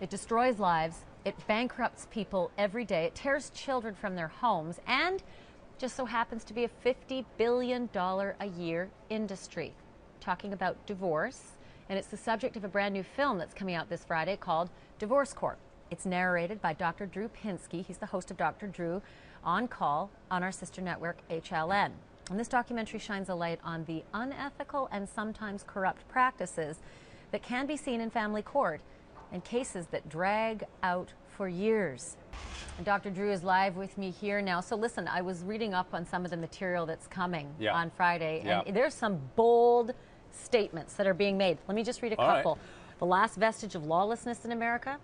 It destroys lives, it bankrupts people every day, it tears children from their homes, and just so happens to be a $50 billion a year industry. Talking about divorce, and it's the subject of a brand new film that's coming out this Friday called Divorce Corp. It's narrated by Dr. Drew Pinsky. He's the host of Dr. Drew on Call on our sister network HLN. And this documentary shines a light on the unethical and sometimes corrupt practices that can be seen in family court and cases that drag out for years. And Dr. Drew is live with me here now. So listen, I was reading up on some of the material that's coming on Friday, and there's some bold statements that are being made. Let me just read a couple. The last vestige of lawlessness in America,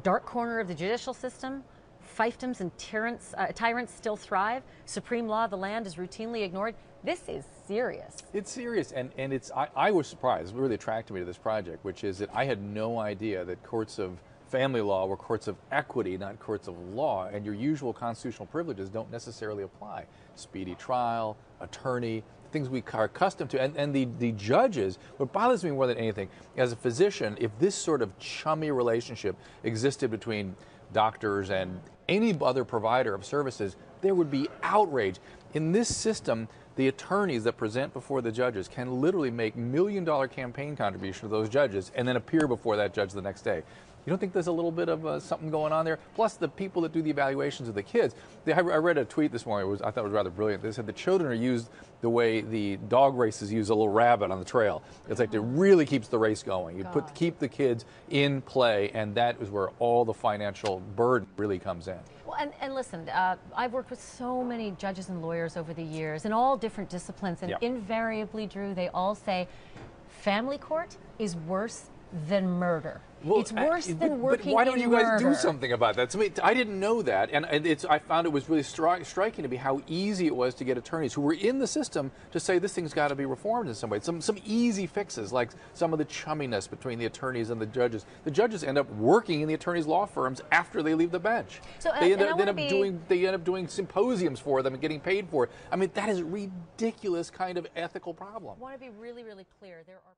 dark corner of the judicial system, fiefdoms and tyrants still thrive, supreme law of the land is routinely ignored. This is serious. It's serious, and it's. I was surprised. It really attracted me to this project, which is that I had no idea that courts of family law were courts of equity, not courts of law, and your usual constitutional privileges don't necessarily apply. Speedy trial, attorney, things we are accustomed to, and the judges. What bothers me more than anything, as a physician, if this sort of chummy relationship existed between doctors and any other provider of services, there would be outrage. In this system, the attorneys that present before the judges can literally make $1-million campaign contributions to those judges and then appear before that judge the next day. You don't think there's a little bit of something going on there? Plus, the people that do the evaluations of the kids. I read a tweet this morning. I thought it was rather brilliant. They said the children are used the way the dog races use a little rabbit on the trail. It's like it really keeps the race going. You keep the kids in play, and that is where all the financial burden really comes in. Well, and listen, I've worked with so many judges and lawyers over the years in all different disciplines, and invariably, Drew, they all say family court is worse than murder. Well, it's worse than working in murder. But why don't you guys do something about that? To me, I didn't know that, and I found it was really striking to me how easy it was to get attorneys who were in the system to say this thing's got to be reformed in some way. Some easy fixes, like some of the chumminess between the attorneys and the judges. The judges end up working in the attorneys' law firms after they leave the bench. So they end up doing symposiums for them and getting paid for it. I mean, that is a ridiculous kind of ethical problem. I want to be really, really clear. There are